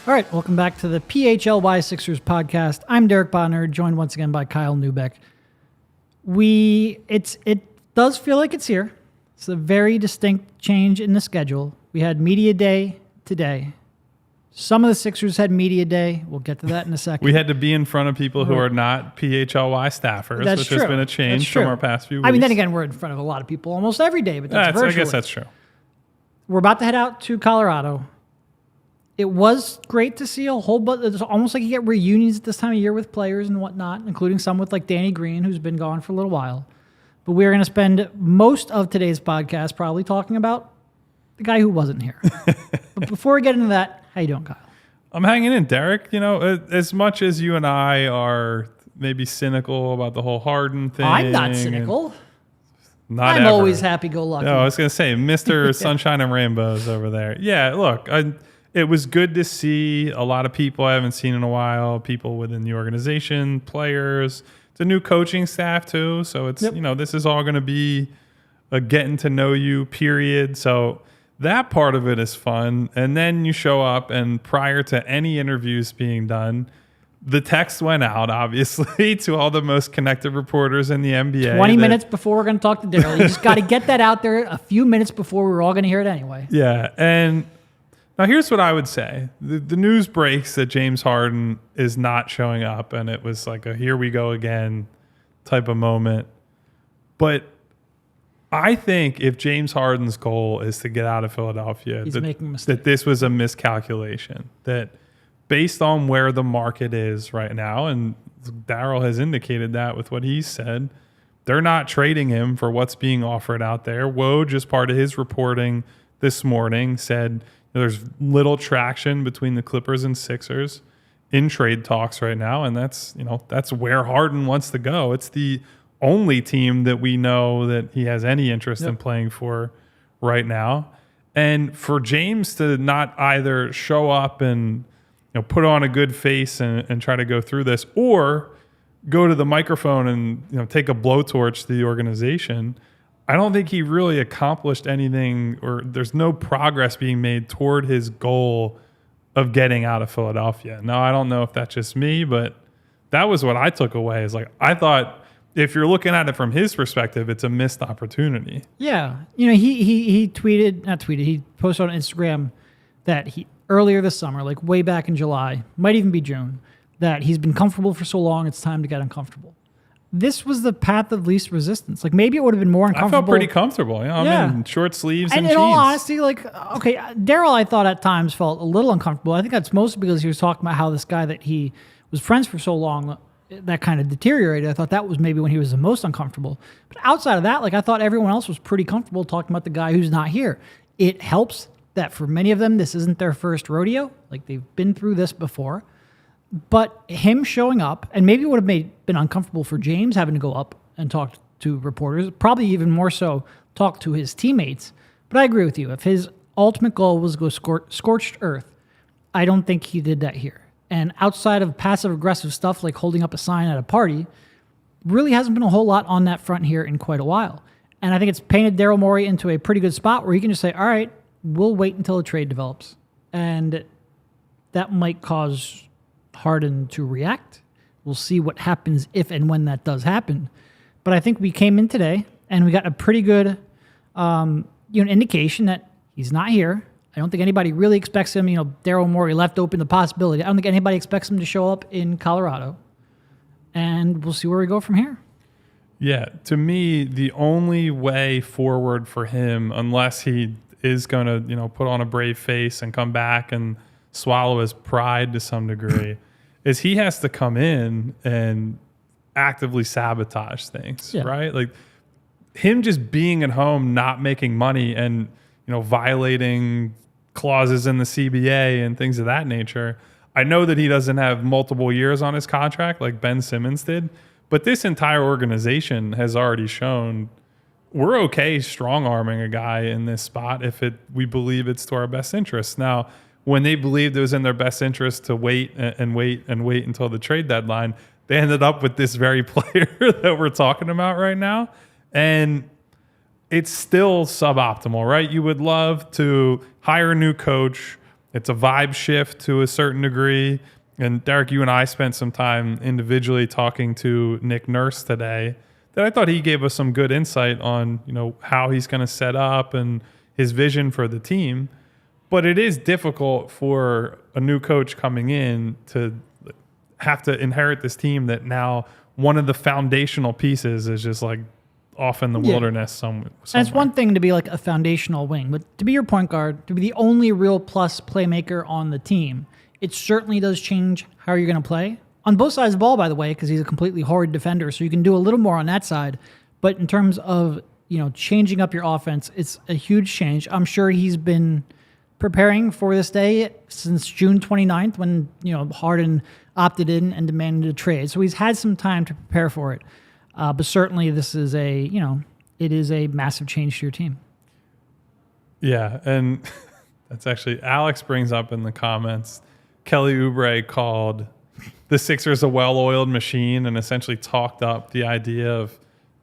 All right, welcome back to the PHLY Sixers Podcast. I'm Derek Bodner, joined once again by Kyle Neubeck. It does feel like it's here. It's a very distinct change in the schedule. We had Media Day today. Some of the Sixers had Media Day. We'll get to that in a second. We had to be in front of people who are not PHLY staffers, That's which true. has been a change from our past few weeks. I mean, then again, we're in front of a lot of people almost every day, but that's virtually. I guess that's true. We're about to head out to Colorado. It was great to see a whole bunch. It's almost like you get reunions at this time of year with players and whatnot, including some with like Danny Green, who's been gone for a little while. But we're going to spend most of today's podcast probably talking about the guy who wasn't here. But before we get into that, how you doing, Kyle? I'm hanging in, Derek. You know, as much as you and I are maybe cynical about the whole Harden thing. I'm not cynical. I'm always happy-go-lucky. No, I was going to say, Mr. Sunshine and Rainbows over there. Yeah, look, it was good to see a lot of people I haven't seen in a while, people within the organization, players. It's a new coaching staff, too. So it's, this is all going to be a getting to know you period. So that part of it is fun. And then you show up, and prior to any interviews being done, the text went out, obviously, to all the most connected reporters in the NBA. 20 minutes before we're going to talk to Daryl. You just got to get that out there a few minutes before we're all going to hear it anyway. Yeah, and now here's what I would say. The news breaks that James Harden is not showing up, and it was like a here we go again type of moment. But I think if James Harden's goal is to get out of Philadelphia, he's making a mistake. That this was a miscalculation, that based on where the market is right now, and Daryl has indicated that with what he said, they're not trading him for what's being offered out there. Woj, as part of his reporting this morning, said there's little traction between the Clippers and Sixers in trade talks right now, and that's where Harden wants to go. It's the only team that we know that he has any interest in playing for right now. And for James to not either show up and put on a good face and try to go through this, or go to the microphone and take a blowtorch to the organization, I don't think he really accomplished anything, or there's no progress being made toward his goal of getting out of Philadelphia. Now, I don't know if that's just me, but that was what I took away. Is like, I thought if you're looking at it from his perspective, it's a missed opportunity. Yeah. He posted on Instagram that he earlier this summer, like way back in July, might even be June, that he's been comfortable for so long, it's time to get uncomfortable. This was the path of least resistance. Like, maybe it would have been more uncomfortable. I felt pretty comfortable. I'm in short sleeves and jeans. In all honesty, like, okay, Daryl, I thought at times felt a little uncomfortable. I think that's mostly because he was talking about how this guy that he was friends for so long, that kind of deteriorated. I thought that was maybe when he was the most uncomfortable. But outside of that, like, I thought everyone else was pretty comfortable talking about the guy who's not here. It helps that for many of them, this isn't their first rodeo. Like, they've been through this before. But him showing up, and maybe it would have been uncomfortable for James having to go up and talk to reporters, probably even more so talk to his teammates. But I agree with you. If his ultimate goal was to go scorched earth, I don't think he did that here. And outside of passive-aggressive stuff like holding up a sign at a party, really hasn't been a whole lot on that front here in quite a while. And I think it's painted Daryl Morey into a pretty good spot where he can just say, all right, we'll wait until the trade develops. And that might cause Harden to react. We'll see what happens if and when that does happen. But I think we came in today and we got a pretty good indication that he's not here. I don't think anybody really expects him. Daryl Morey left open the possibility. I don't think anybody expects him to show up in Colorado. And we'll see where we go from here. Yeah, to me, the only way forward for him, unless he is going to, put on a brave face and come back and swallow his pride to some degree, is he has to come in and actively sabotage things, right? Like, him just being at home, not making money, and violating clauses in the CBA and things of that nature. I know that he doesn't have multiple years on his contract like Ben Simmons did, but this entire organization has already shown we're okay strong-arming a guy in this spot if we believe it's to our best interest. Now, when they believed it was in their best interest to wait until the trade deadline, they ended up with this very player that we're talking about right now. And it's still suboptimal, right? You would love to hire a new coach, It's a vibe shift to a certain degree. And Derek, you and I spent some time individually talking to Nick Nurse today that I thought he gave us some good insight on, how he's going to set up and his vision for the team. But it is difficult for a new coach coming in to have to inherit this team that now one of the foundational pieces is just like off in the wilderness somewhere. And it's one thing to be like a foundational wing, but to be your point guard, to be the only real plus playmaker on the team, it certainly does change how you're going to play. On both sides of the ball, by the way, because he's a completely horrid defender, so you can do a little more on that side. But in terms of, changing up your offense, it's a huge change. I'm sure he's been preparing for this day since June 29th when, Harden opted in and demanded a trade. So he's had some time to prepare for it. But certainly this is it is a massive change to your team. Yeah, and that's actually, Alex brings up in the comments, Kelly Oubre called the Sixers a well-oiled machine and essentially talked up the idea of,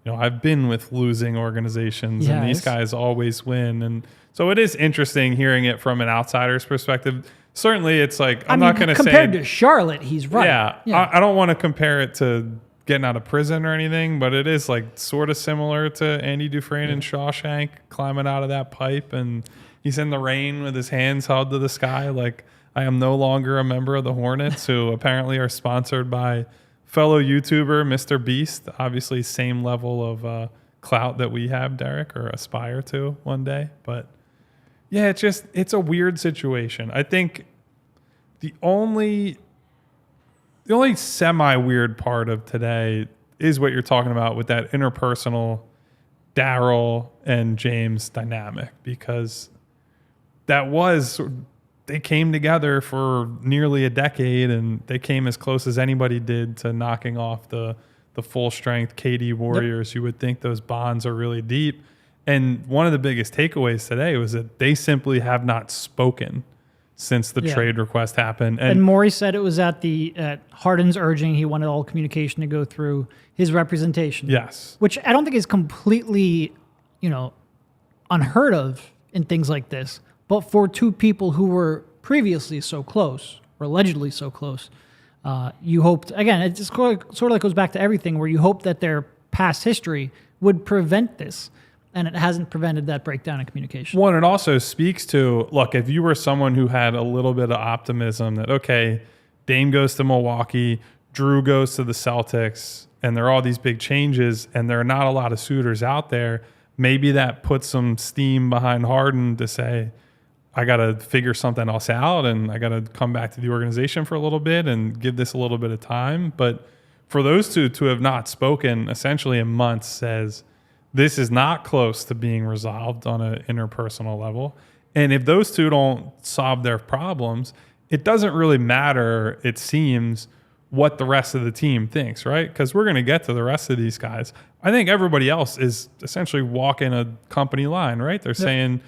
I've been with losing organizations and these guys always win. And so it is interesting hearing it from an outsider's perspective. Certainly it's like, I'm not going to say... Compared to Charlotte, he's right. Yeah. I don't want to compare it to getting out of prison or anything, but it is like sort of similar to Andy Dufresne and Shawshank climbing out of that pipe and he's in the rain with his hands held to the sky like, I am no longer a member of the Hornets, who apparently are sponsored by fellow YouTuber Mr. Beast. Obviously, same level of clout that we have, Derek, or aspire to one day. But yeah, it's a weird situation. I think the only semi-weird part of today is what you're talking about with that interpersonal Daryl and James dynamic, because that was... They came together for nearly a decade, and they came as close as anybody did to knocking off the full-strength KD Warriors. Yep. You would think those bonds are really deep. And one of the biggest takeaways today was that they simply have not spoken since the trade request happened. And Morey said it was at Harden's urging. He wanted all communication to go through his representation. Yes. Which I don't think is completely, unheard of in things like this. But for two people who were previously so close, or allegedly so close, you hoped, again, it just sort of like goes back to everything where you hope that their past history would prevent this, and it hasn't prevented that breakdown in communication. One, it also speaks to, look, if you were someone who had a little bit of optimism that, okay, Dame goes to Milwaukee, Drew goes to the Celtics, and there are all these big changes, and there are not a lot of suitors out there, maybe that puts some steam behind Harden to say, I got to figure something else out and I got to come back to the organization for a little bit and give this a little bit of time. But for those two to have not spoken essentially in months says this is not close to being resolved on an interpersonal level. And if those two don't solve their problems, it doesn't really matter, it seems, what the rest of the team thinks, right? Because we're going to get to the rest of these guys. I think everybody else is essentially walking a company line, right? They're saying,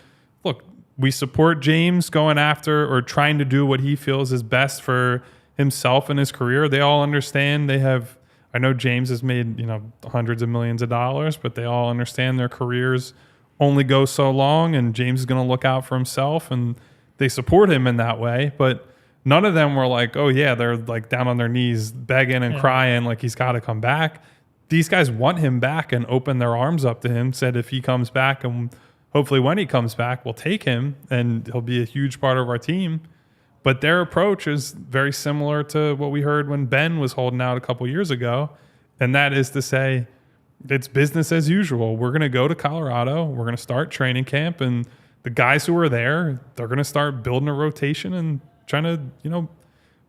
look, we support James going after or trying to do what he feels is best for himself and his career. They all understand I know James has made, hundreds of millions of dollars, but they all understand their careers only go so long and James is going to look out for himself and they support him in that way. But none of them were like, oh yeah, they're like down on their knees begging and crying like he's got to come back. These guys want him back and opened their arms up to him, said if he comes back and hopefully when he comes back, we'll take him and he'll be a huge part of our team. But their approach is very similar to what we heard when Ben was holding out a couple years ago. And that is to say, it's business as usual. We're going to go to Colorado. We're going to start training camp. And the guys who are there, they're going to start building a rotation and trying to,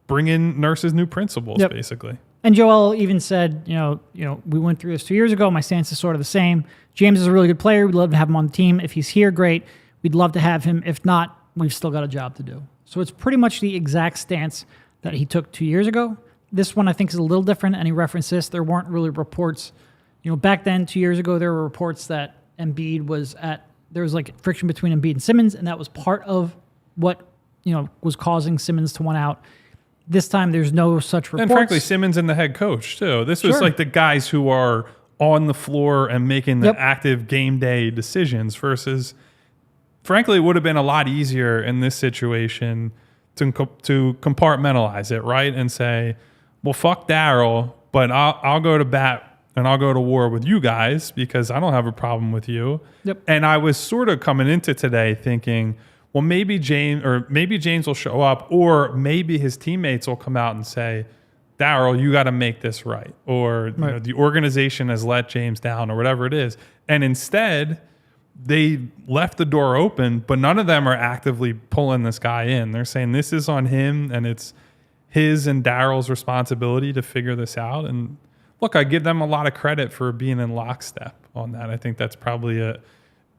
bring in Nurse's new principles, basically. And Joel even said, we went through this 2 years ago. My stance is sort of the same. James is a really good player. We'd love to have him on the team. If he's here, great. We'd love to have him. If not, we've still got a job to do. So it's pretty much the exact stance that he took 2 years ago. This one I think is a little different, and he referenced this. There weren't really reports. Back then, 2 years ago, there were reports that Embiid there was like friction between Embiid and Simmons, and that was part of what, was causing Simmons to want out. This time, there's no such reports. And frankly, Simmons and the head coach, too. This was like the guys who are on the floor and making the active game day decisions versus, frankly, it would have been a lot easier in this situation to compartmentalize it, right? And say, well, fuck Daryl, but I'll go to bat and I'll go to war with you guys because I don't have a problem with you. Yep. And I was sort of coming into today thinking, well, maybe James will show up, or maybe his teammates will come out and say, Daryl, you got to make this right. Or you know, the organization has let James down or whatever it is. And instead, they left the door open, but none of them are actively pulling this guy in. They're saying this is on him and it's his and Daryl's responsibility to figure this out. And look, I give them a lot of credit for being in lockstep on that. I think that's probably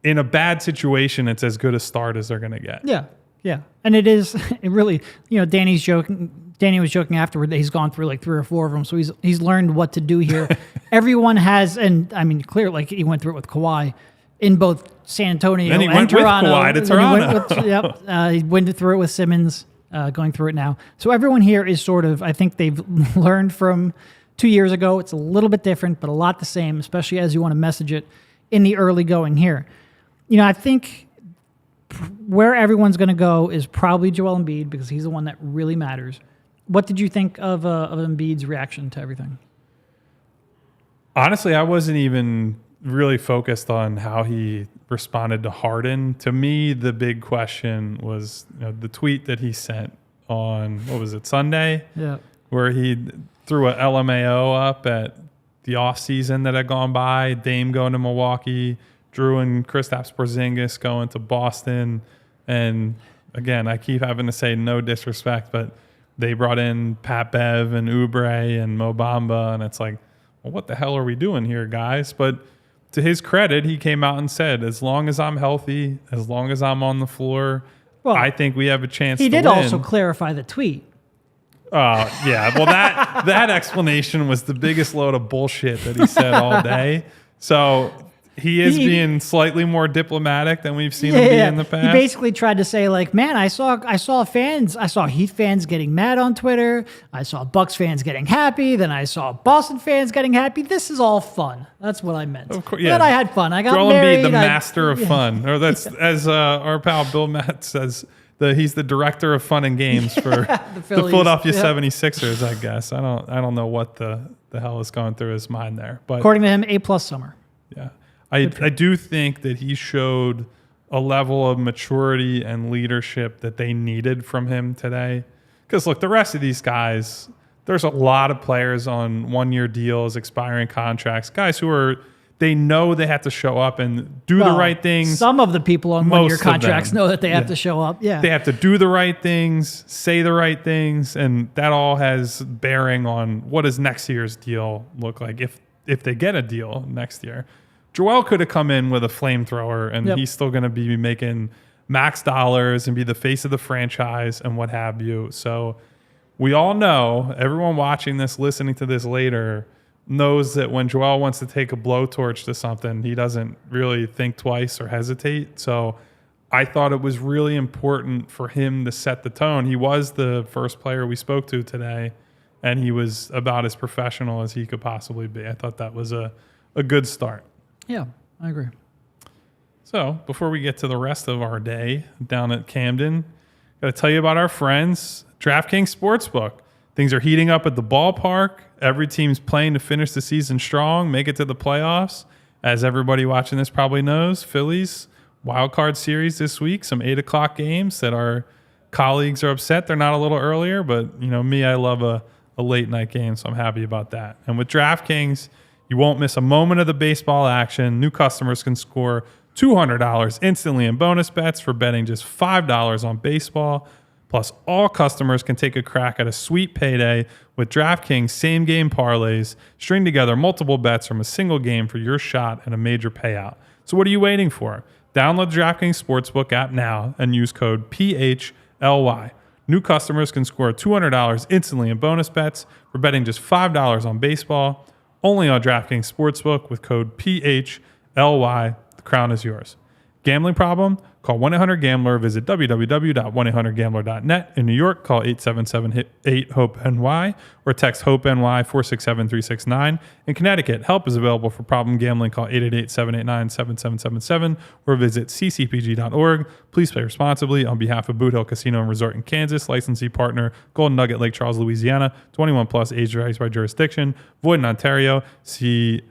in a bad situation, it's as good a start as they're going to get. Yeah. Yeah. And it really, Danny was joking afterward that he's gone through like 3 or 4 of them. So he's learned what to do here. Everyone has, and I mean, clearly, like he went through it with Kawhi in both San Antonio and and Toronto. Kawhi to Toronto. He went through it with Simmons, going through it now. So everyone here is sort of, I think they've learned from 2 years ago. It's a little bit different, but a lot the same, especially as you want to message it in the early going here. I think where everyone's going to go is probably Joel Embiid because he's the one that really matters. What did you think of Embiid's reaction to everything? Honestly, I wasn't even really focused on how he responded to Harden. To me, the big question was the tweet that he sent on, what was it, Sunday? Yeah. Where he threw a LMAO up at the offseason that had gone by, Dame going to Milwaukee, Drew and Kristaps Porzingis going to Boston. And again, I keep having to say no disrespect, but they brought in Pat Bev and Oubre and Mo Bamba, and it's like, well, what the hell are we doing here, guys? But to his credit, he came out and said, as long as I'm healthy, as long as I'm on the floor, I think we have a chance to win. He did also clarify the tweet. Yeah. Well, that explanation was the biggest load of bullshit that he said all day. So he is being slightly more diplomatic than we've seen him be in the past. He basically tried to say, like, man, I saw Heat fans getting mad on Twitter. I saw Bucks fans getting happy. Then I saw Boston fans getting happy. This is all fun. That's what I meant. Of course, yeah. Then I had fun. I got Joel married. Embiid, the master of fun. Or that's, as our pal Bill Matt says, he's the director of fun and games for the Philadelphia 76ers, I guess. I don't know what the hell is going through his mind there. But according to him, A+ summer. Yeah. I do think that he showed a level of maturity and leadership that they needed from him today. Because, look, the rest of these guys, there's a lot of players on 1-year deals, expiring contracts, guys who they know they have to show up and do the right things. Some of the people on 1-year contracts know that they have to show up. Yeah. They have to do the right things, say the right things, and that all has bearing on what does next year's deal look like if they get a deal next year. Joel could have come in with a flamethrower, and he's still going to be making max dollars and be the face of the franchise and what have you. So we all know, everyone watching this, listening to this later, knows that when Joel wants to take a blowtorch to something, he doesn't really think twice or hesitate. So I thought it was really important for him to set the tone. He was the first player we spoke to today, and he was about as professional as he could possibly be. I thought that was a good start. Yeah, I agree. So before we get to the rest of our day down at Camden, got to tell you about our friends, DraftKings Sportsbook. Things are heating up at the ballpark. Every team's playing to finish the season strong, make it to the playoffs. As everybody watching this probably knows, Phillies wild card series this week, some 8 o'clock games that our colleagues are upset they're not a little earlier, but me, I love a late night game, so I'm happy about that. And with DraftKings, you won't miss a moment of the baseball action. New customers can score $200 instantly in bonus bets for betting just $5 on baseball. Plus, all customers can take a crack at a sweet payday with DraftKings same-game parlays. String together multiple bets from a single game for your shot at a major payout. So what are you waiting for? Download the DraftKings Sportsbook app now and use code PHLY. New customers can score $200 instantly in bonus bets for betting just $5 on baseball. Only on DraftKings Sportsbook with code PHLY. The crown is yours. Gambling problem? Call 1-800-GAMBLER. Visit www.1800gambler.net. In New York, call 877-8-HOPE-NY or text HOPE-NY 467-369. In Connecticut, help is available for problem gambling. Call 888-789-7777 or visit ccpg.org. Please play responsibly on behalf of Boot Hill Casino and Resort in Kansas. Licensee partner, Golden Nugget, Lake Charles, Louisiana. 21 plus, age varies by jurisdiction. Void in Ontario. See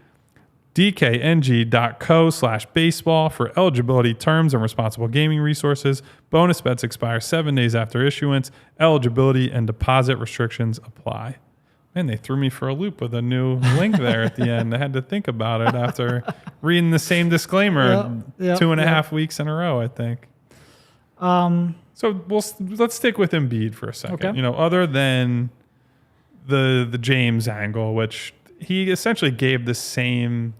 dkng.co/baseball for eligibility, terms, and responsible gaming resources. Bonus bets expire 7 days after issuance. Eligibility and deposit restrictions apply. Man, they threw me for a loop with a new link there at the end. I had to think about it after reading the same disclaimer 2.5 weeks in a row, I think. So let's stick with Embiid for a second. Okay. You know, other than the James angle, which he essentially gave the same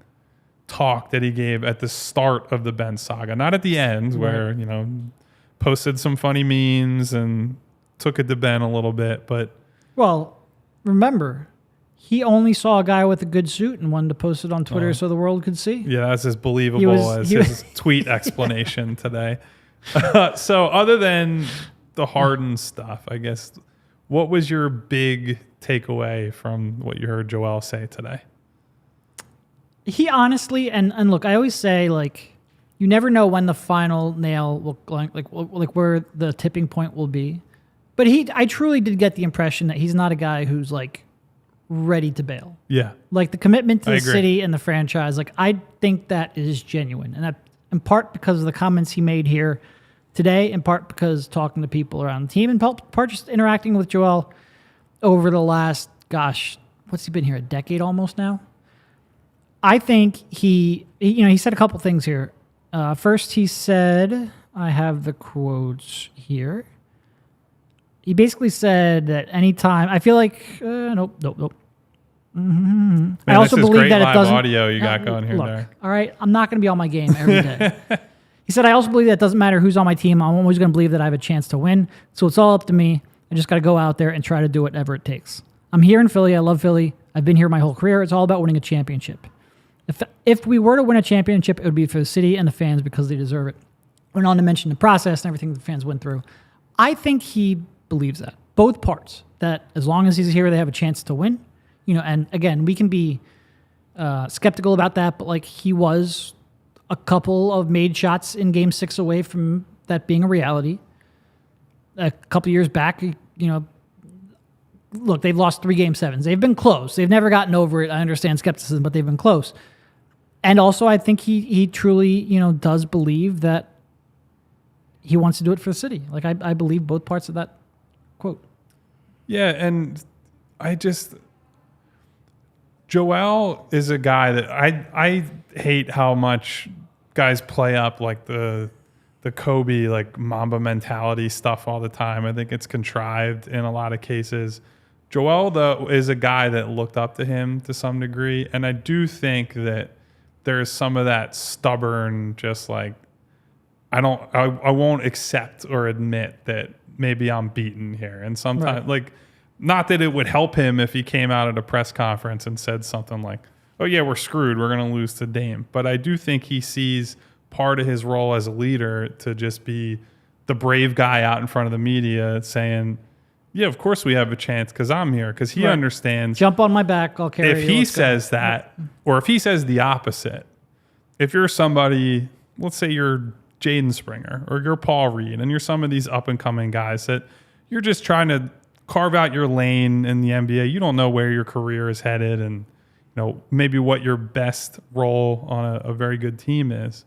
talk that he gave at the start of the Ben saga, not at the end where, you know, posted some funny memes and took it to Ben a little bit. But well, remember, he only saw a guy with a good suit and wanted to post it on Twitter so the world could see. Yeah, that's as believable as his tweet explanation today. So other than the Harden stuff, I guess, what was your big takeaway from what you heard Joel say today? He honestly, and look, I always say, like, you never know when the final nail will, like where the tipping point will be. But I truly did get the impression that he's not a guy who's like ready to bail. Yeah. Like the commitment to the city and the franchise, like I think that is genuine. And that, in part because of the comments he made here today, in part because talking to people around the team, and part just interacting with Joel over the last, what's he been here, a decade almost now? I think he said a couple things here. First, he said, I have the quotes here. He basically said that anytime, I feel like, nope. Mm-hmm. Man, I also believe that it doesn't. Audio you got going here. Look, there. All right, I'm not going to be on my game every day. He said, I also believe that it doesn't matter who's on my team. I'm always going to believe that I have a chance to win. So it's all up to me. I just got to go out there and try to do whatever it takes. I'm here in Philly. I love Philly. I've been here my whole career. It's all about winning a championship. If we were to win a championship, it would be for the city and the fans because they deserve it. We're not to mention the process and everything the fans went through. I think he believes that. Both parts. That as long as he's here, they have a chance to win. You know, and again, we can be skeptical about that, but like he was a couple of made shots in Game 6 away from that being a reality. A couple years back, you know, look, they've lost 3 Game 7s. They've been close. They've never gotten over it. I understand skepticism, but they've been close. And also, I think he truly, you know, does believe that he wants to do it for the city. Like, I believe both parts of that quote. Yeah, and Joel is a guy that I hate how much guys play up like the Kobe, like Mamba mentality stuff all the time. I think it's contrived in a lot of cases. Joel, though, is a guy that looked up to him to some degree, and I do think that there's some of that stubborn, just like, I won't accept or admit that maybe I'm beaten here. And sometimes, like, not that it would help him if he came out at a press conference and said something like, oh yeah, we're screwed, we're going to lose to Dame. But I do think he sees part of his role as a leader to just be the brave guy out in front of the media saying, yeah, of course we have a chance because I'm here. Because he understands. Jump on my back, I'll carry you. If he says that, or if he says the opposite, if you're somebody, let's say you're Jaden Springer or you're Paul Reed and you're some of these up-and-coming guys that you're just trying to carve out your lane in the NBA. You don't know where your career is headed and, you know, maybe what your best role on a very good team is.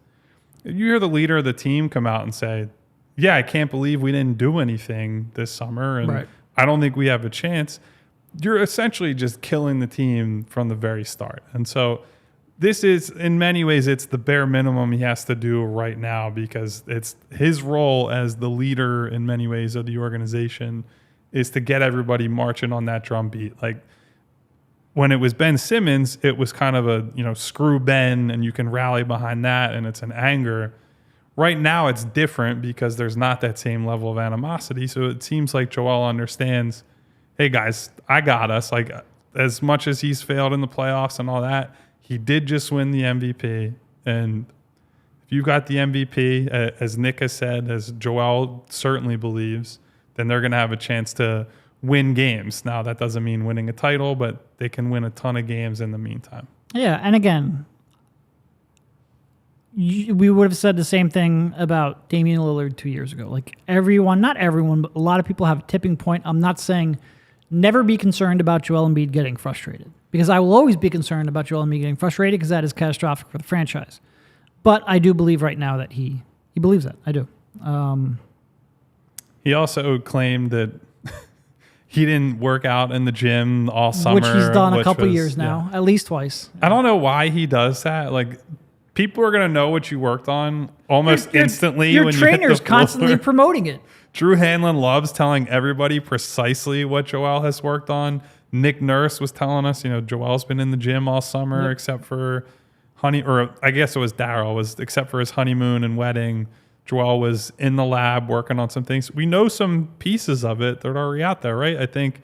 You hear the leader of the team come out and say, yeah, I can't believe we didn't do anything this summer, and I don't think we have a chance. You're essentially just killing the team from the very start. And so this is, in many ways, it's the bare minimum he has to do right now because it's his role as the leader in many ways of the organization is to get everybody marching on that drum beat. Like when it was Ben Simmons, it was kind of a, you know, screw Ben and you can rally behind that and it's an anger. Right now it's different because there's not that same level of animosity. So it seems like Joel understands, hey guys, I got us. Like as much as he's failed in the playoffs and all that, he did just win the MVP. And if if you've got the MVP, as Nick has said, as Joel certainly believes, then they're going to have a chance to win games. Now, that doesn't mean winning a title, but they can win a ton of games in the meantime. Yeah, and again, we would have said the same thing about Damian Lillard 2 years ago. Like everyone, not everyone, but a lot of people have a tipping point. I'm not saying never be concerned about Joel Embiid getting frustrated, because I will always be concerned about Joel Embiid getting frustrated because that is catastrophic for the franchise. But I do believe right now that he believes that. I do. He also claimed that he didn't work out in the gym all summer. Which he's done a couple years now, at least twice. I don't know why he does that. Like, people are going to know what you worked on almost instantly. Your when trainer's you hit the constantly promoting it. Drew Hanlon loves telling everybody precisely what Joel has worked on. Nick Nurse was telling us, Joel's been in the gym all summer, except for I guess it was Daryl, except for his honeymoon and wedding. Joel was in the lab working on some things. We know some pieces of it that are already out there, right? I think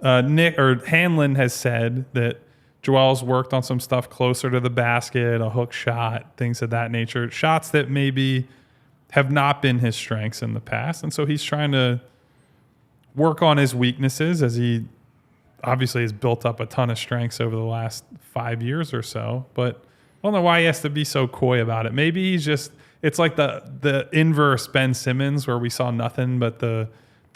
Hanlon has said that Joel's worked on some stuff closer to the basket, a hook shot, things of that nature, shots that maybe have not been his strengths in the past. And so he's trying to work on his weaknesses, as he obviously has built up a ton of strengths over the last 5 years or so. But I don't know why he has to be so coy about it. Maybe it's like the inverse Ben Simmons, where we saw nothing but the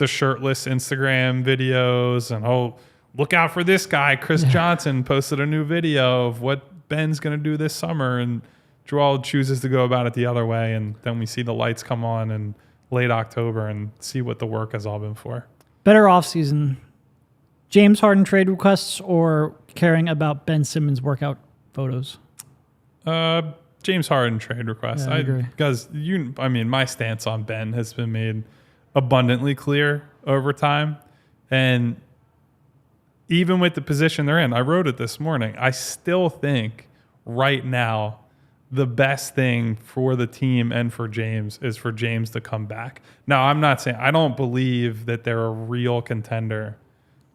shirtless Instagram videos and, look out for this guy. Chris Johnson posted a new video of what Ben's going to do this summer, and Joel chooses to go about it the other way, and then we see the lights come on in late October and see what the work has all been for. Better offseason, James Harden trade requests or caring about Ben Simmons workout photos? James Harden trade requests. Yeah, I agree. Because my stance on Ben has been made abundantly clear over time, and even with the position they're in, I wrote it this morning, I still think right now the best thing for the team and for James is for James to come back. Now, I'm not saying I don't believe that they're a real contender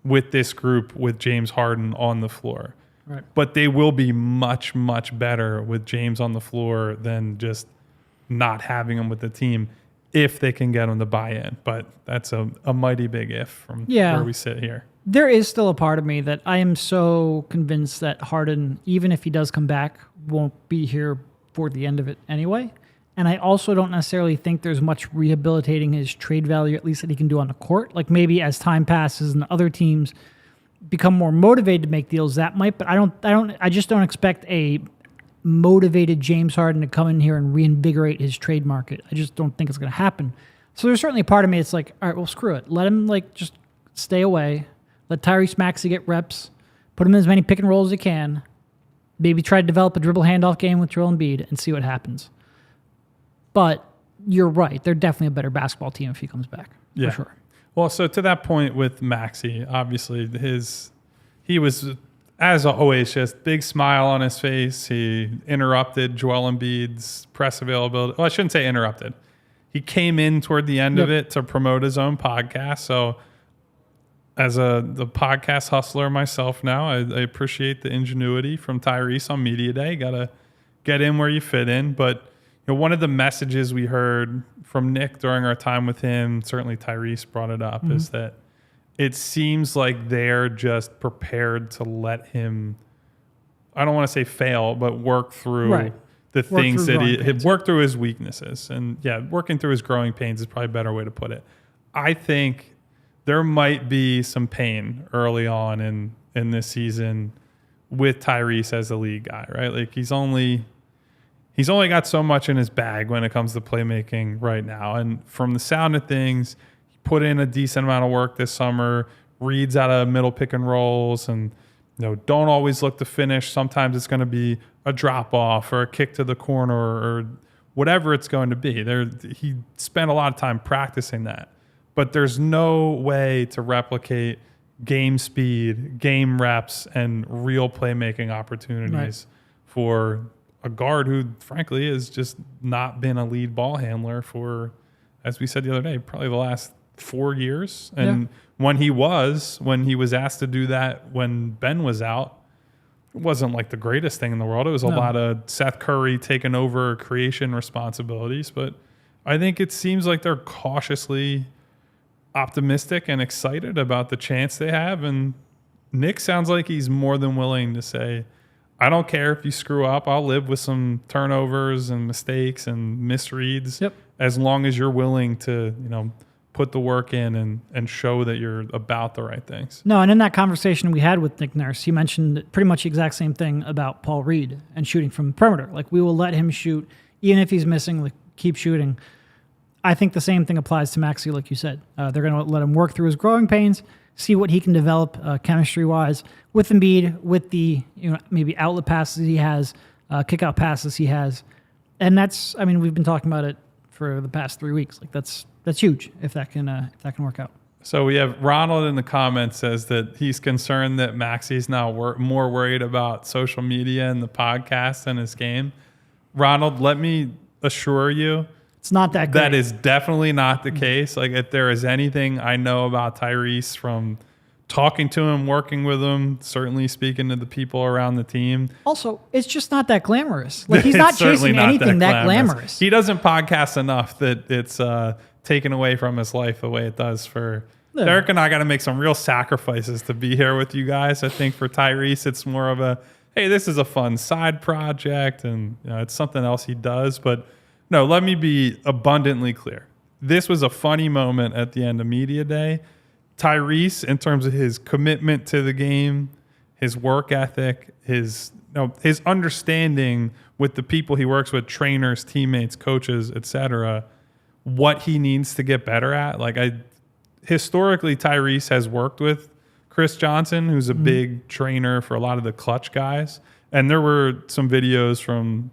with this group with James Harden on the floor. Right. But they will be much, much better with James on the floor than just not having him with the team if they can get him to buy in. But that's a mighty big if from where we sit here. There is still a part of me that I am so convinced that Harden, even if he does come back, won't be here for the end of it anyway. And I also don't necessarily think there's much rehabilitating his trade value, at least that he can do on the court. Like maybe as time passes and other teams become more motivated to make deals, that might. But I just don't expect a motivated James Harden to come in here and reinvigorate his trade market. I just don't think it's going to happen. So there's certainly a part of me that's like, all right, well, screw it. Let him just stay away. Let Tyrese Maxey get reps. Put him in as many pick and rolls as he can. Maybe try to develop a dribble handoff game with Joel Embiid and see what happens. But you're right. They're definitely a better basketball team if he comes back. Yeah. For sure. Well, so to that point with Maxey, obviously he was, as always, just big smile on his face. He interrupted Joel Embiid's press availability. Well, I shouldn't say interrupted. He came in toward the end of it to promote his own podcast. So as the podcast hustler myself now, I appreciate the ingenuity from Tyrese on Media Day. Got to get in where you fit in. But one of the messages we heard from Nick during our time with him, certainly Tyrese brought it up, is that it seems like they're just prepared to let him, I don't want to say fail, but work through the things that he had worked through his weaknesses. And working through his growing pains is probably a better way to put it. I think there might be some pain early on in this season with Tyrese as a lead guy, right? Like he's only got so much in his bag when it comes to playmaking right now. And from the sound of things, he put in a decent amount of work this summer, reads out of middle pick and rolls, and don't always look to finish. Sometimes it's going to be a drop off or a kick to the corner or whatever it's going to be. He spent a lot of time practicing that. But there's no way to replicate game speed, game reps, and real playmaking opportunities for a guard who, frankly, has just not been a lead ball handler for, as we said the other day, probably the last 4 years. And when he was asked to do that when Ben was out, it wasn't like the greatest thing in the world. It was a lot of Seth Curry taking over creation responsibilities, but I think it seems like they're cautiously optimistic and excited about the chance they have. And Nick sounds like he's more than willing to say, I don't care if you screw up. I'll live with some turnovers and mistakes and misreads as long as you're willing to, put the work in and show that you're about the right things. No, and in that conversation we had with Nick Nurse, he mentioned pretty much the exact same thing about Paul Reed and shooting from the perimeter. Like, we will let him shoot, even if he's missing, like, keep shooting. I think the same thing applies to Maxey, like you said. They're going to let him work through his growing pains, see what he can develop chemistry-wise with Embiid, with the maybe outlet passes he has, kick-out passes he has. And that's, we've been talking about it for the past 3 weeks. Like, that's huge if that can work out. So we have Ronald in the comments says that he's concerned that Maxey's now more worried about social media and the podcast than his game. Ronald, let me assure you, it's not that great. That is definitely not the case. Like, if there is anything I know about Tyrese from talking to him, working with him, certainly speaking to the people around the team. Also, it's just not that glamorous. Like, he's not chasing anything that glamorous. He doesn't podcast enough that it's taken away from his life the way it does for Derek and I. Got to make some real sacrifices to be here with you guys. I think for Tyrese, it's more of a, hey, this is a fun side project, and it's something else he does. But no, let me be abundantly clear. This was a funny moment at the end of media day. Tyrese, in terms of his commitment to the game, his work ethic, his understanding with the people he works with, trainers, teammates, coaches, etc., what he needs to get better at. Historically, Tyrese has worked with Chris Johnson, who's a big trainer for a lot of the clutch guys. And there were some videos from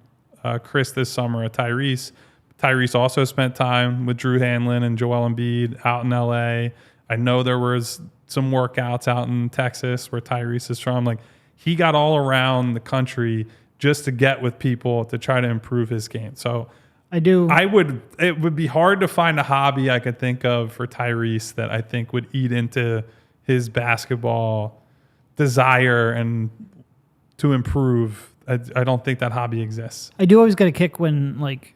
Chris this summer at Tyrese. Tyrese also spent time with Drew Hanlon and Joel Embiid out in LA. I know there was some workouts out in Texas where Tyrese is from. Like, he got all around the country just to get with people to try to improve his game. So it would be hard to find a hobby I could think of for Tyrese that I think would eat into his basketball desire and to improve. I don't think that hobby exists. I do always get a kick when, like,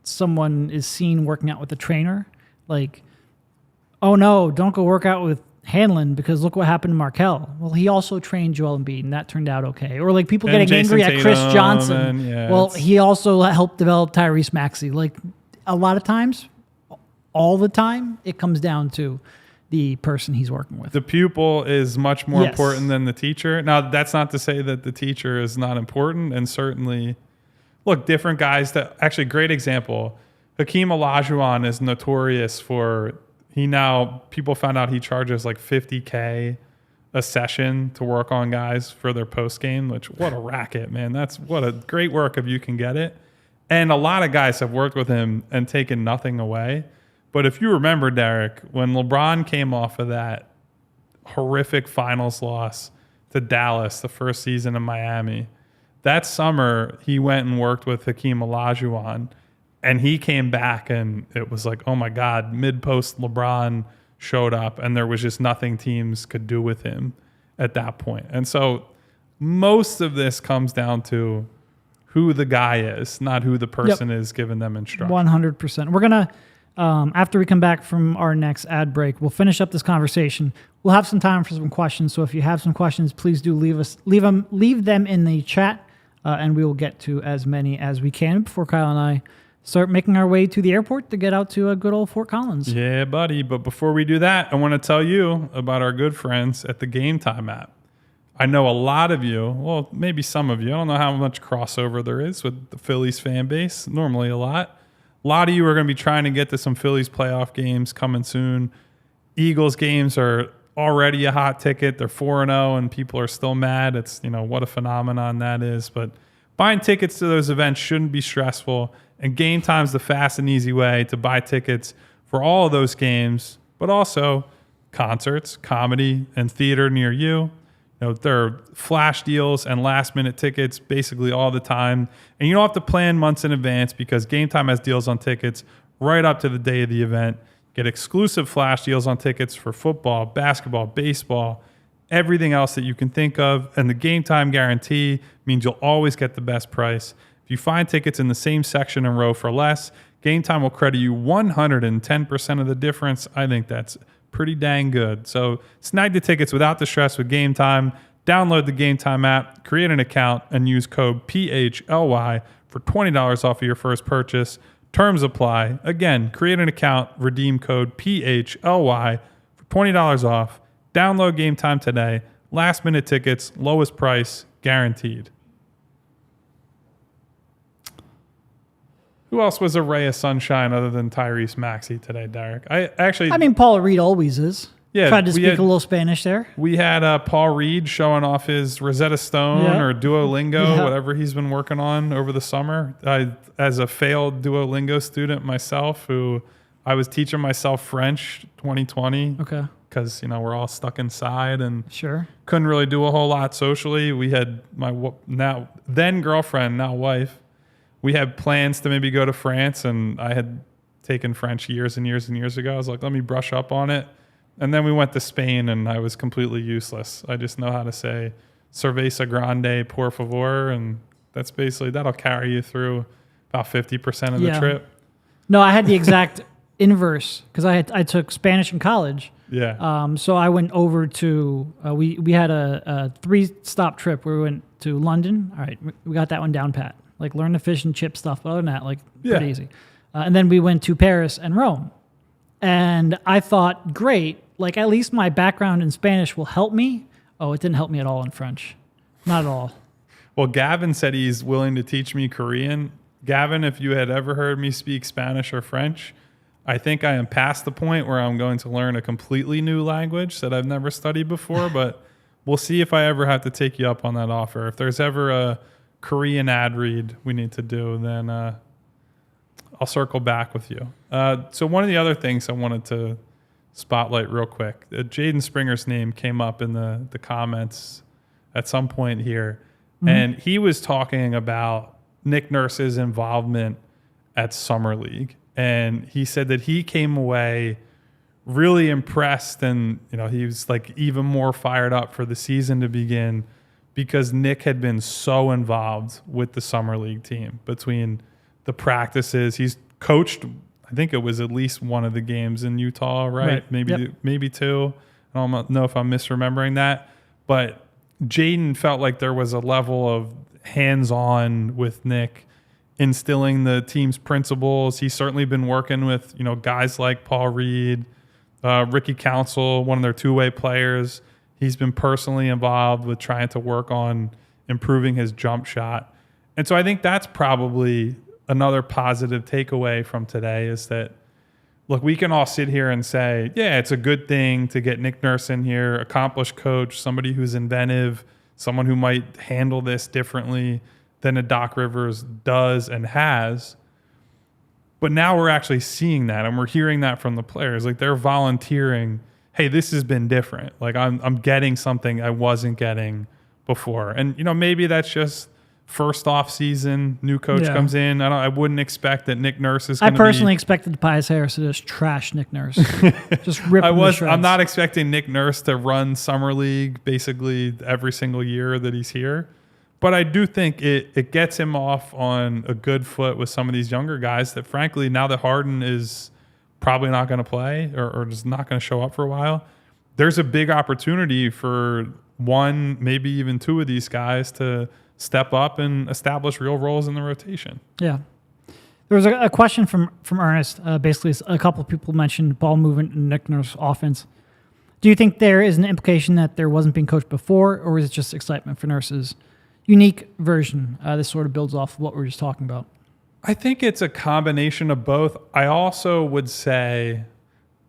someone is seen working out with a trainer. Like, oh no, don't go work out with Hanlon because look what happened to Markelle. Well, he also trained Joel Embiid, and that turned out okay. Or like people getting angry at Chris Johnson. He also helped develop Tyrese Maxey. Like, a lot of times, all the time, it comes down to the person he's working with. The pupil is much more important than the teacher. Now, that's not to say that the teacher is not important, and certainly, look, different guys actually, great example. Hakeem Olajuwon is notorious for, people found out he charges like $50K a session to work on guys for their post game, which, what a racket, man. That's what a great work if you can get it. And a lot of guys have worked with him and taken nothing away. But if you remember, Derek, when LeBron came off of that horrific finals loss to Dallas, the first season in Miami, that summer he went and worked with Hakeem Olajuwon, and he came back and it was like, oh my God, mid-post LeBron showed up and there was just nothing teams could do with him at that point. And so most of this comes down to who the guy is, not who the person is giving them instruction. 100%. We're going to, after we come back from our next ad break, we'll finish up this conversation. We'll have some time for some questions. So if you have some questions, please do leave them in the chat, and we will get to as many as we can before Kyle and I start making our way to the airport to get out to a good old Fort Collins. Yeah, buddy. But before we do that, I want to tell you about our good friends at the GameTime app. I know a lot of you, well, maybe some of you, I don't know how much crossover there is with the Phillies fan base, normally a lot. A lot of you are going to be trying to get to some Phillies playoff games coming soon. Eagles games are already a hot ticket. They're 4-0 and people are still mad. It's, what a phenomenon that is. But buying tickets to those events shouldn't be stressful. And GameTime's the fast and easy way to buy tickets for all of those games, but also concerts, comedy, and theater near you. There are flash deals and last-minute tickets basically all the time. And you don't have to plan months in advance because GameTime has deals on tickets right up to the day of the event. Get exclusive flash deals on tickets for football, basketball, baseball, everything else that you can think of. And the game time guarantee means you'll always get the best price. If you find tickets in the same section and row for less, Game Time will credit you 110% of the difference. I think that's pretty dang good. So snag the tickets without the stress with Game Time. Download the Game Time app, create an account, and use code PHLY for $20 off of your first purchase. Terms apply. Again, create an account, redeem code PHLY for $20 off. Download Game Time today. Last minute tickets, lowest price, guaranteed. Who else was a ray of sunshine other than Tyrese Maxey today, Derek? I mean, Paul Reed always is. Yeah, tried to speak a little Spanish there. We had Paul Reed showing off his Rosetta Stone or Duolingo, whatever he's been working on over the summer. As a failed Duolingo student myself, who I was teaching myself French 2020. Okay. Because, we're all stuck inside and sure couldn't really do a whole lot socially. We had my then girlfriend, now wife. We had plans to maybe go to France, and I had taken French years and years and years ago. I was like, let me brush up on it. And then we went to Spain, and I was completely useless. I just know how to say cerveza grande, por favor, and that's basically, that'll carry you through about 50% of the trip. No, I had the exact inverse because I took Spanish in college. Yeah. So I went over to, we had a 3-stop trip where we went to London. All right, we got that one down pat. Like, learn the fish and chip stuff. But other than that, pretty easy. And then we went to Paris and Rome. And I thought, great, at least my background in Spanish will help me. Oh, it didn't help me at all in French. Not at all. Well, Gavin said he's willing to teach me Korean. Gavin, if you had ever heard me speak Spanish or French, I think I am past the point where I'm going to learn a completely new language that I've never studied before. But we'll see if I ever have to take you up on that offer. If there's ever a Korean ad read we need to do, then I'll circle back with you. So one of the other things I wanted to spotlight real quick, Jaden Springer's name came up in the comments at some point here, and he was talking about Nick Nurse's involvement at Summer League, and he said that he came away really impressed, and he was even more fired up for the season to begin, because Nick had been so involved with the Summer League team between the practices. He's coached, I think it was at least one of the games in Utah, right? Maybe two. I don't know if I'm misremembering that. But Jaden felt like there was a level of hands-on with Nick, instilling the team's principles. He's certainly been working with guys like Paul Reed, Ricky Council, one of their two-way players. He's been personally involved with trying to work on improving his jump shot. And so I think that's probably another positive takeaway from today, is that, look, we can all sit here and say, yeah, it's a good thing to get Nick Nurse in here, accomplished coach, somebody who's inventive, someone who might handle this differently than a Doc Rivers does and has. But now we're actually seeing that, and we're hearing that from the players. They're volunteering, hey, this has been different. I'm getting something I wasn't getting before. And, maybe that's just first off season, new coach comes in. I wouldn't expect that Nick Nurse is going to I personally expected Pius Harris to just trash Nick Nurse. Just rip him to shreds. I'm not expecting Nick Nurse to run Summer League basically every single year that he's here. But I do think it gets him off on a good foot with some of these younger guys that, frankly, now that Harden is probably not going to play or just not going to show up for a while, there's a big opportunity for one, maybe even two of these guys to step up and establish real roles in the rotation. Yeah. There was a question from Ernest. Basically, a couple of people mentioned ball movement in Nick Nurse's offense. Do you think there is an implication that there wasn't being coached before, or is it just excitement for Nurse's unique version? This sort of builds off of what we were just talking about. I think it's a combination of both. I also would say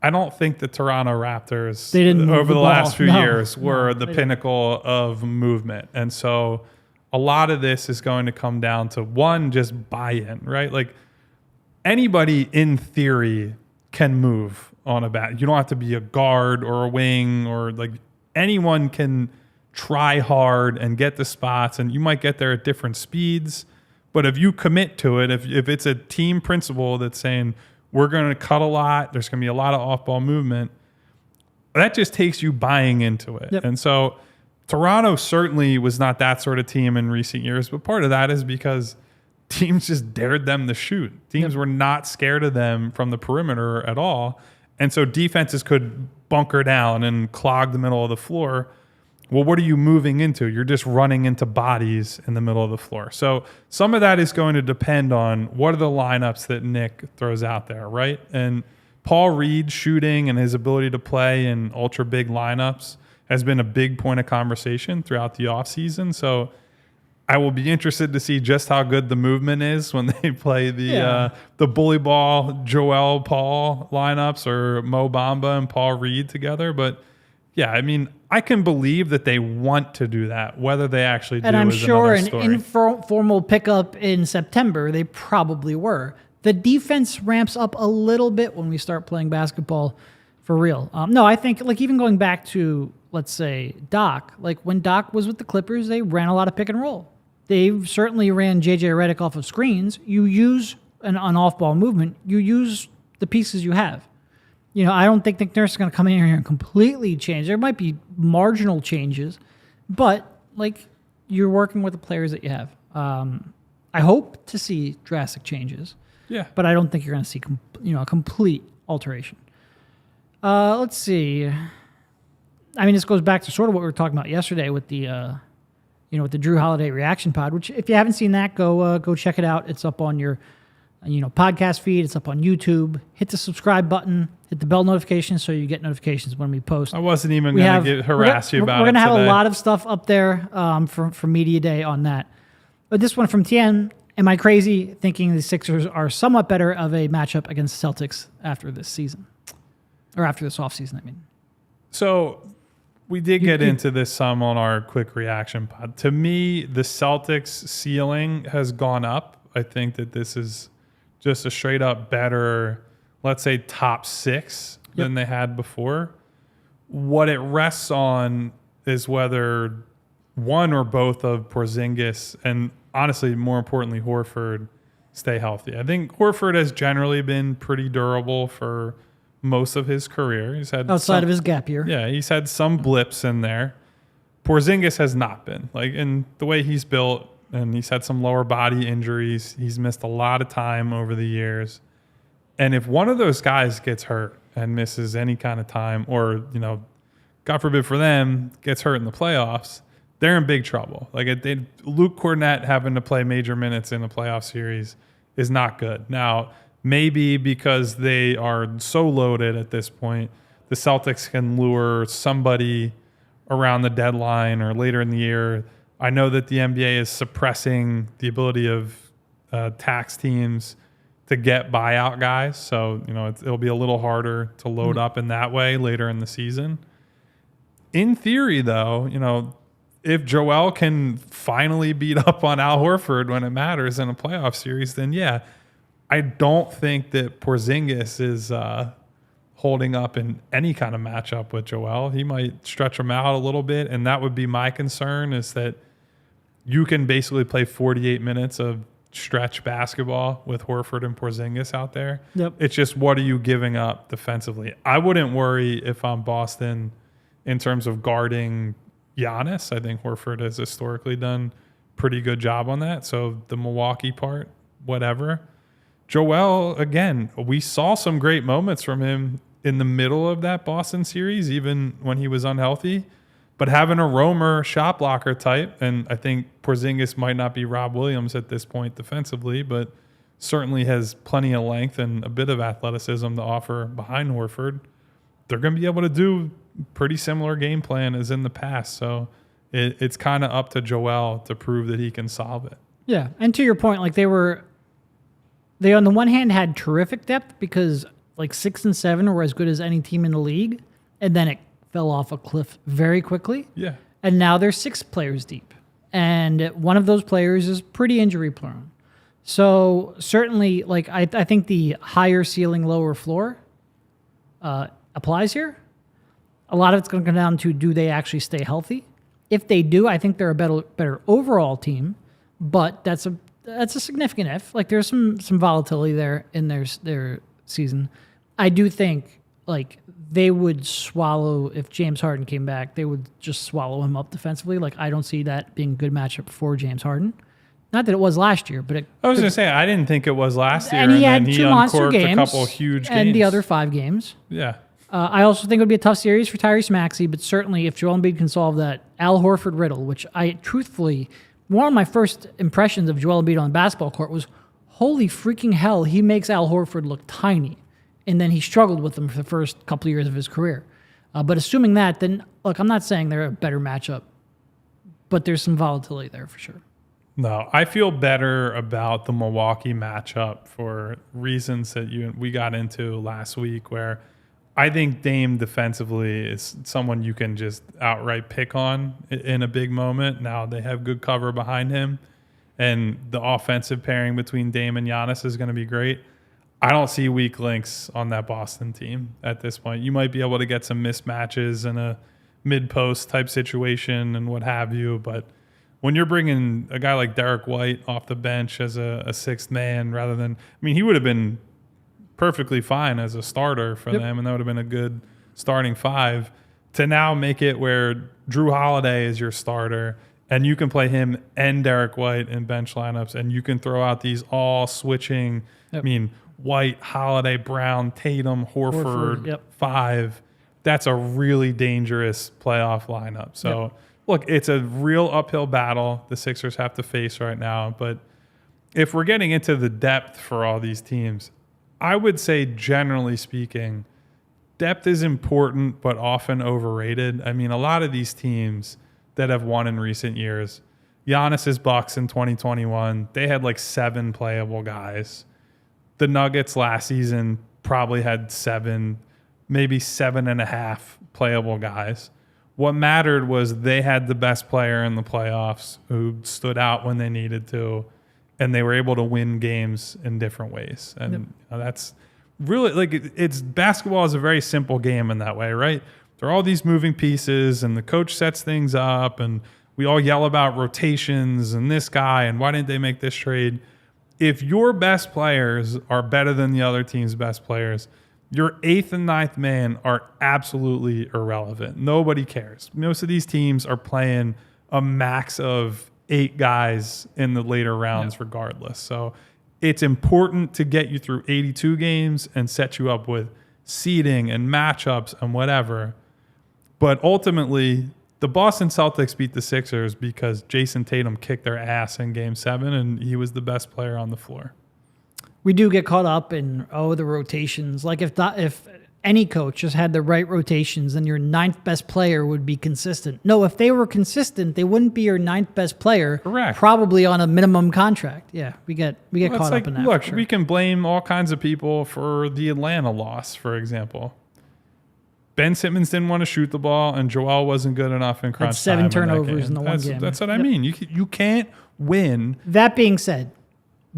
I don't think the Toronto Raptors over the last few years were the pinnacle of movement. And so a lot of this is going to come down to, one, just buy-in, right? Anybody in theory can move on a bat. You don't have to be a guard or a wing, or anyone can try hard and get the spots, and you might get there at different speeds. But if you commit to it, if it's a team principle that's saying we're going to cut a lot, there's going to be a lot of off-ball movement, that just takes you buying into it. Yep. And so Toronto certainly was not that sort of team in recent years, but part of that is because teams just dared them to shoot. Teams were not scared of them from the perimeter at all. And so defenses could bunker down and clog the middle of the floor. Well, what are you moving into? You're just running into bodies in the middle of the floor. So some of that is going to depend on what are the lineups that Nick throws out there, right? And Paul Reed shooting and his ability to play in ultra big lineups has been a big point of conversation throughout the offseason. So I will be interested to see just how good the movement is when they play the bully ball Joel Paul lineups or Mo Bamba and Paul Reed together. But yeah, I mean, I can believe that they want to do that. Whether they actually do, and I'm is sure another an story. informal pickup in September, they probably were. The defense ramps up a little bit when we start playing basketball for real. No, I think like even going back to, let's say, Doc, like when Doc was with the Clippers, they ran a lot of pick and roll. They certainly ran J.J. Redick off of screens. You use an off-ball movement. You use the pieces you have. You know, I don't think Nick Nurse is going to come in here and completely change. There might be marginal changes, but like you're working with the players that you have. I hope to see drastic changes. Yeah, but I don't think you're going to see a complete alteration. Let's see. I mean, this goes back to sort of what we were talking about yesterday with the with the Drew Holiday reaction pod. Which, if you haven't seen that, go check it out. It's up on your podcast feed. It's up on YouTube. Hit the subscribe button. Hit the bell notification so you get notifications when we post. I wasn't even going to harass you about it. We're going to have today. a lot of stuff up there for Media Day on that. But this one from Tien. Am I crazy thinking the Sixers are somewhat better of a matchup against Celtics after this season? Or after this offseason, I mean. So we did get into this some on our quick reaction pod. To me, the Celtics ceiling has gone up. I think that this is just a straight up better, let's say, top six than they had before. What it rests on is whether one or both of Porzingis and honestly, more importantly, Horford stay healthy. I think Horford has generally been pretty durable for most of his career. He's had outside of his gap year. Yeah, he's had some blips in there. Porzingis has not been. Like, in the way he's built, and he's had some lower body injuries. He's missed a lot of time over the years. And if one of those guys gets hurt and misses any kind of time, or, God forbid for them, gets hurt in the playoffs, they're in big trouble. Like, Luke Cornett having to play major minutes in a playoff series is not good. Now, maybe because they are so loaded at this point, the Celtics can lure somebody around the deadline or later in the year. I know that the NBA is suppressing the ability of tax teams to get buyout guys. So, it'll be a little harder to load up in that way later in the season. In theory, though, if Joel can finally beat up on Al Horford when it matters in a playoff series, then yeah, I don't think that Porzingis is holding up in any kind of matchup with Joel. He might stretch him out a little bit, and that would be my concern, is that you can basically play 48 minutes of stretch basketball with Horford and Porzingis out there. Yep. It's just, what are you giving up defensively? I wouldn't worry if I'm Boston in terms of guarding Giannis. I think Horford has historically done pretty good job on that. So the Milwaukee part, whatever. Joel, again, we saw some great moments from him in the middle of that Boston series, even when he was unhealthy. But having a roamer shot blocker type, and I think Porzingis might not be Rob Williams at this point defensively, but certainly has plenty of length and a bit of athleticism to offer behind Horford. They're going to be able to do pretty similar game plan as in the past. So it's kind of up to Joel to prove that he can solve it. Yeah, and to your point, like they on the one hand had terrific depth because like 6 and 7 were as good as any team in the league, and then it fell off a cliff very quickly. Yeah. And now they're 6 players deep. And one of those players is pretty injury prone. So certainly, like I think the higher ceiling, lower floor applies here. A lot of it's going to come down to, do they actually stay healthy? If they do, I think they're a better overall team, but that's a significant if. Like there's some volatility there in their season. I do think like they would swallow if James Harden came back. They would just swallow him up defensively. Like I don't see that being a good matchup for James Harden. Not that it was last year, but I was going to say I didn't think it was last year, and he had then two monster uncorked games, a couple huge games, and the other 5 games. Yeah. I also think it would be a tough series for Tyrese Maxey, but certainly if Joel Embiid can solve that Al Horford riddle, which I truthfully, one of my first impressions of Joel Embiid on the basketball court was, holy freaking hell, he makes Al Horford look tiny. And then he struggled with him for the first couple of years of his career. But assuming that, then look, I'm not saying they're a better matchup, but there's some volatility there for sure. No, I feel better about the Milwaukee matchup for reasons that we got into last week, where I think Dame defensively is someone you can just outright pick on in a big moment. Now they have good cover behind him, and the offensive pairing between Dame and Giannis is going to be great. I don't see weak links on that Boston team at this point. You might be able to get some mismatches in a mid-post type situation and what have you, but when you're bringing a guy like Derek White off the bench as a sixth man rather than, I mean, he would have been perfectly fine as a starter for them, and that would have been a good starting 5. To now make it where Drew Holiday is your starter, and you can play him and Derek White in bench lineups, and you can throw out these all switching, I mean, White, Holiday, Brown, Tatum, Horford. 5. That's a really dangerous playoff lineup. So, look, it's a real uphill battle the Sixers have to face right now. But if we're getting into the depth for all these teams, I would say, generally speaking, depth is important but often overrated. I mean, a lot of these teams that have won in recent years, Giannis's Bucks in 2021, they had like 7 playable guys. The Nuggets last season probably had 7, maybe 7.5 playable guys. What mattered was they had the best player in the playoffs who stood out when they needed to, and they were able to win games in different ways. And that's really, like, it's basketball is a very simple game in that way, right? There are all these moving pieces, and the coach sets things up, and we all yell about rotations and this guy and why didn't they make this trade. If your best players are better than the other team's best players, your 8th and 9th man are absolutely irrelevant. Nobody cares. Most of these teams are playing a max of 8 guys in the later rounds regardless. So it's important to get you through 82 games and set you up with seeding and matchups and whatever. But ultimately, the Boston Celtics beat the Sixers because Jason Tatum kicked their ass in Game 7, and he was the best player on the floor. We do get caught up in, the rotations. Like if any coach just had the right rotations, then your 9th best player would be consistent. No, if they were consistent, they wouldn't be your 9th best player. Correct. Probably on a minimum contract. Yeah, we get caught up in that. Look, for sure. we can blame all kinds of people for the Atlanta loss, for example. Ben Simmons didn't want to shoot the ball, and Joel wasn't good enough in crunch time. 7 turnovers in the one game. That's what I mean. You can't win. That being said,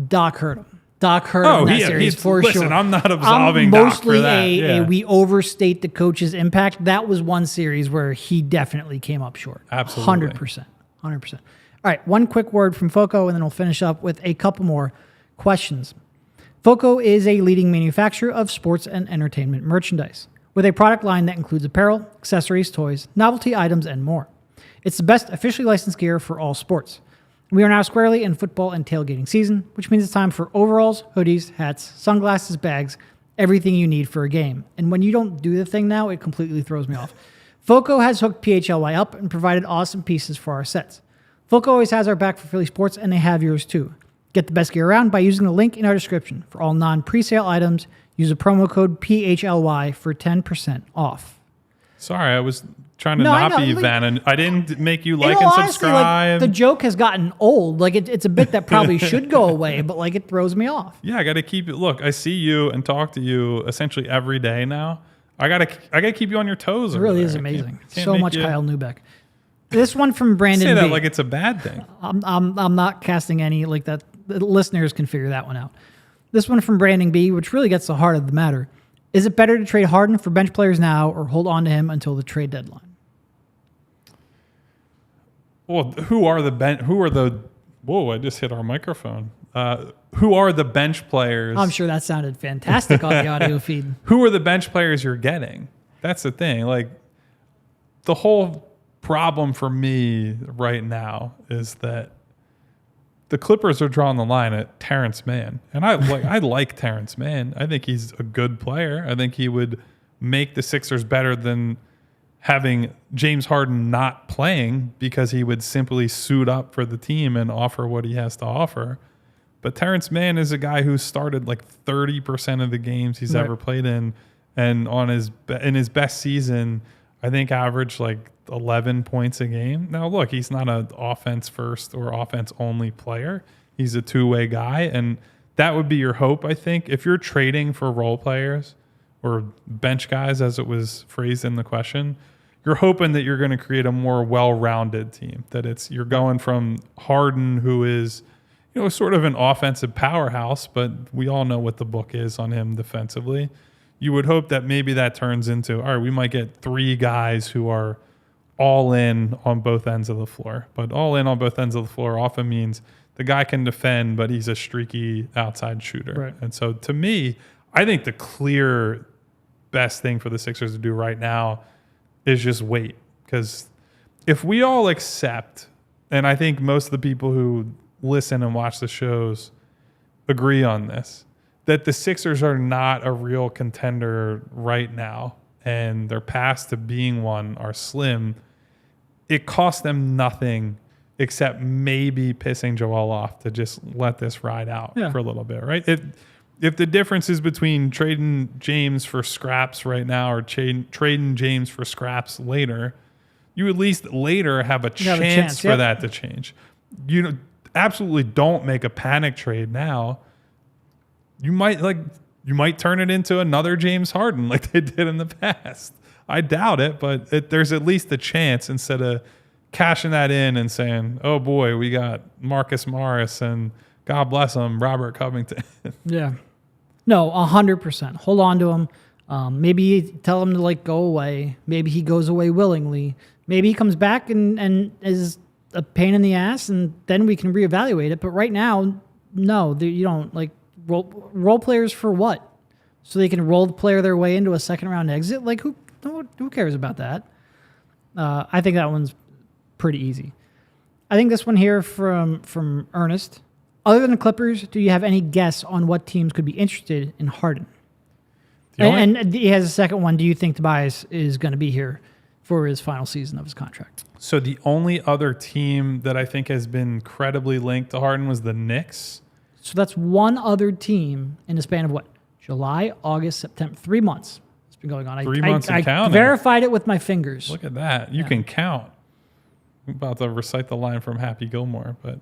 Doc hurt him. Doc hurt him in that series for sure. Listen, I'm not absolving Doc for that. We overstate the coach's impact. That was one series where he definitely came up short. Absolutely. 100%. 100%. All right, one quick word from FOCO, and then we'll finish up with a couple more questions. FOCO is a leading manufacturer of sports and entertainment merchandise, with a product line that includes apparel, accessories, toys, novelty items, and more. It's the best officially licensed gear for all sports. We are now squarely in football and tailgating season, which means it's time for overalls, hoodies, hats, sunglasses, bags, everything you need for a game. And when you don't do the thing now, it completely throws me off. FOCO has hooked PHLY up and provided awesome pieces for our sets. FOCO always has our back for Philly sports, and they have yours too. Get the best gear around by using the link in our description. For all non-presale items, use the promo code PHLY for 10% off. Sorry, I was trying to not be Vanna. I didn't make you like and honestly, subscribe. The joke has gotten old. It's a bit that probably should go away, but it throws me off. Yeah, I got to keep it. Look, I see you and talk to you essentially every day now. I gotta keep you on your toes. It really is amazing. So much Kyle Neubeck. This one from Brandon. Say that B. like it's a bad thing. I'm not casting any like that. The listeners can figure that one out. This one from Brandon B, which really gets the heart of the matter. Is it better to trade Harden for bench players now or hold on to him until the trade deadline? Well, who are the? Whoa! I just hit our microphone. who are the bench players? I'm sure that sounded fantastic on the audio feed. Who are the bench players you're getting? That's the thing. Like, the whole problem for me right now is that the Clippers are drawing the line at Terrence Mann. And I like Terrence Mann. I think he's a good player. I think he would make the Sixers better than having James Harden not playing, because he would simply suit up for the team and offer what he has to offer. But Terrence Mann is a guy who started like 30% of the games he's ever played in, and in his best season, I think averaged like 11 points a game. Now, look, he's not an offense first or offense only player. He's a two-way guy, and that would be your hope, I think. If you're trading for role players or bench guys, as it was phrased in the question, you're hoping that you're going to create a more well-rounded team, that you're going from Harden, who is, sort of an offensive powerhouse, but we all know what the book is on him defensively. You would hope that maybe that turns into, all right, we might get three guys who are all in on both ends of the floor. But all in on both ends of the floor often means the guy can defend, but he's a streaky outside shooter. Right. And so to me, I think the clear best thing for the Sixers to do right now is just wait. Because if we all accept, and I think most of the people who listen and watch the shows agree on this, that the Sixers are not a real contender right now, and their paths to being one are slim, it costs them nothing except maybe pissing Joel off to just let this ride out for a little bit, right? If the difference is between trading James for scraps right now or trading James for scraps later, you at least later have a chance for that to change. Absolutely don't make a panic trade now. You might turn it into another James Harden like they did in the past. I doubt it, but there's at least a chance, instead of cashing that in and saying, oh boy, we got Marcus Morris and God bless him, Robert Covington. Yeah. No, 100%. Hold on to him. Maybe tell him to go away. Maybe he goes away willingly. Maybe he comes back and is a pain in the ass, and then we can reevaluate it. But right now, no, you don't role players for what? So they can role player their way into a second round exit? Who cares about that? I think that one's pretty easy. I think this one here from Ernest. Other than the Clippers, do you have any guess on what teams could be interested in Harden? And he has a second one. Do you think Tobias is going to be here for his final season of his contract? So the only other team that I think has been credibly linked to Harden was the Knicks. So that's one other team in the span of what? July, August, September. 3 months. It's been going on. 3 months and counting. I verified it with my fingers. Look at that. You can count. I'm about to recite the line from Happy Gilmore. But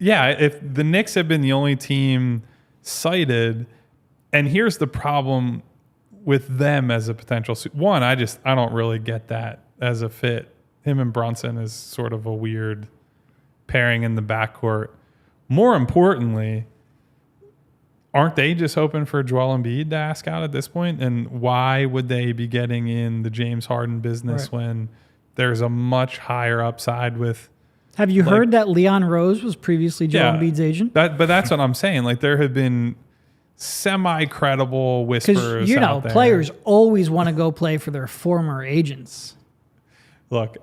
if the Knicks have been the only team cited, and here's the problem with them as a potential. One, I don't really get that as a fit. Him and Brunson is sort of a weird pairing in the backcourt. More importantly, aren't they just hoping for Joel Embiid to ask out at this point? And why would they be getting in the James Harden business when there's a much higher upside with... Have you heard that Leon Rose was previously Joel Embiid's agent? But that's what I'm saying. There have been semi-credible whispers out there. Players always want to go play for their former agents. Look,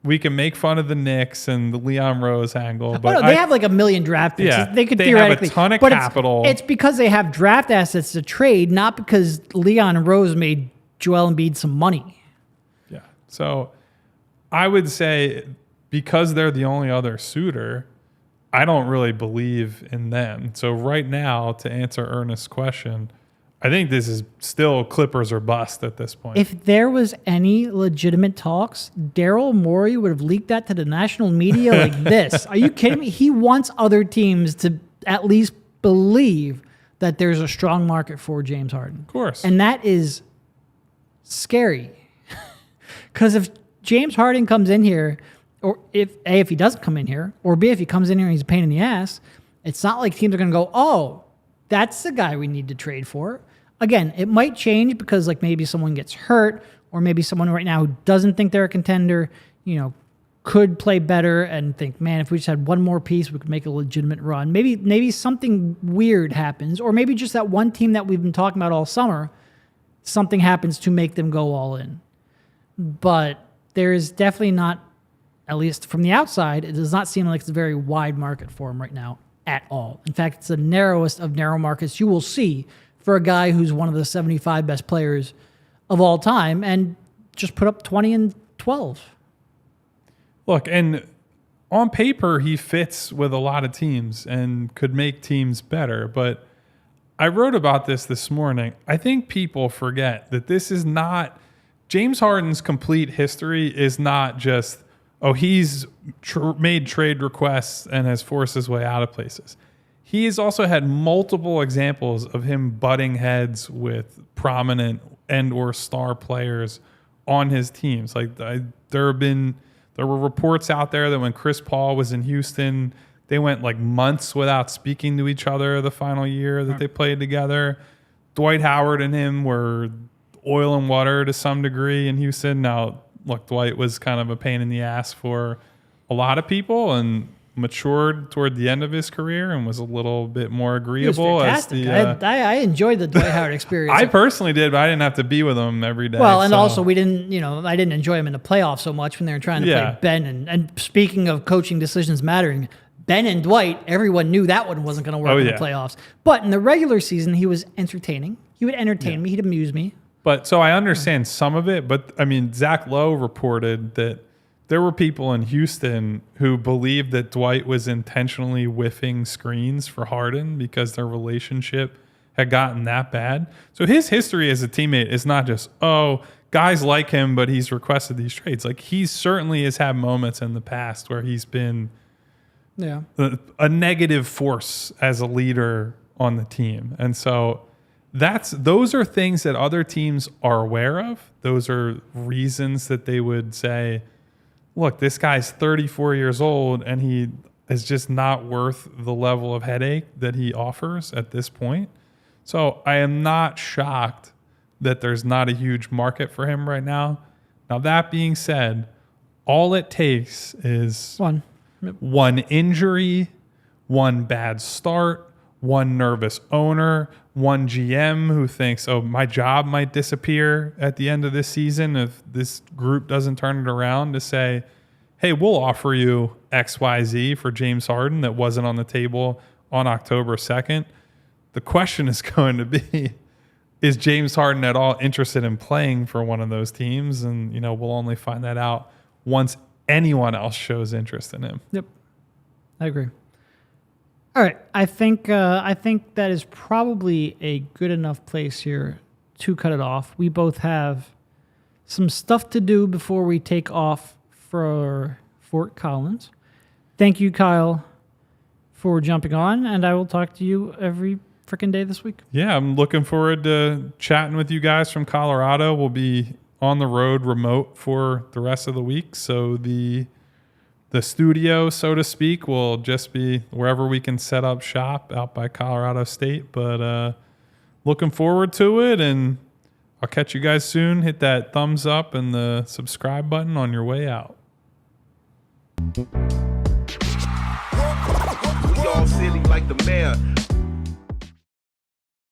we can make fun of the Knicks and the Leon Rose angle, but they have a million draft picks. Yeah, they could they theoretically have a ton of but capital. It's because they have draft assets to trade, not because Leon Rose made Joel Embiid some money. Yeah. So I would say because they're the only other suitor, I don't really believe in them. So right now, to answer Ernest's question, I think this is still Clippers or bust at this point. If there was any legitimate talks, Daryl Morey would have leaked that to the national media like this. Are you kidding me? He wants other teams to at least believe that there's a strong market for James Harden. Of course. And that is scary. Because if James Harden comes in here, or if he doesn't come in here, or B, if he comes in here and he's a pain in the ass, it's not like teams are going to go, oh, that's the guy we need to trade for. Again, it might change because maybe someone gets hurt, or maybe someone right now who doesn't think they're a contender, could play better and think, man, if we just had one more piece, we could make a legitimate run. Maybe something weird happens, or maybe just that one team that we've been talking about all summer, something happens to make them go all in. But there is definitely not, at least from the outside, it does not seem like it's a very wide market for him right now at all. In fact, it's the narrowest of narrow markets you will see for a guy who's one of the 75 best players of all time and just put up 20 and 12. Look, and on paper, he fits with a lot of teams and could make teams better. But I wrote about this morning. I think people forget that this is not James Harden's complete history is not just, oh, he's made trade requests and has forced his way out of places. He has also had multiple examples of him butting heads with prominent and or star players on his teams. Like there were reports out there that when Chris Paul was in Houston, they went like months without speaking to each other the final year that they played together. Dwight Howard and him were oil and water to some degree in Houston. Now, look, Dwight was kind of a pain in the ass for a lot of people and matured toward the end of his career and was a little bit more agreeable. He was fantastic. I enjoyed the Dwight Howard experience. I personally did, but I didn't have to be with him every day. Well, and also we didn't, I didn't enjoy him in the playoffs so much when they were trying to play Ben. And speaking of coaching decisions mattering, Ben and Dwight, everyone knew that one wasn't going to work in the playoffs. But in the regular season, he was entertaining. He would entertain me. He'd amuse me. But so I understand some of it, but I mean, Zach Lowe reported that there were people in Houston who believed that Dwight was intentionally whiffing screens for Harden because their relationship had gotten that bad. So his history as a teammate is not just, oh, guys like him, but he's requested these trades. Like he certainly has had moments in the past where he's been a negative force as a leader on the team. And so those are things that other teams are aware of. Those are reasons that they would say, look, this guy's 34 years old and he is just not worth the level of headache that he offers at this point. So I am not shocked that there's not a huge market for him right now. Now, that being said, all it takes is one injury, one bad start, one nervous owner, one GM who thinks, oh, my job might disappear at the end of this season if this group doesn't turn it around, to say, hey, we'll offer you XYZ for James Harden that wasn't on the table on October 2nd. The question is going to be, is James Harden at all interested in playing for one of those teams? And, we'll only find that out once anyone else shows interest in him. Yep. I agree. All right, I think that is probably a good enough place here to cut it off. We both have some stuff to do before we take off for Fort Collins. Thank you, Kyle, for jumping on, and I will talk to you every freaking day this week. Yeah, I'm looking forward to chatting with you guys from Colorado. We'll be on the road remote for the rest of the week, so the studio, so to speak, will just be wherever we can set up shop out by Colorado State. But looking forward to it, and I'll catch you guys soon. Hit that thumbs up and the subscribe button on your way out. We all silly like the mayor.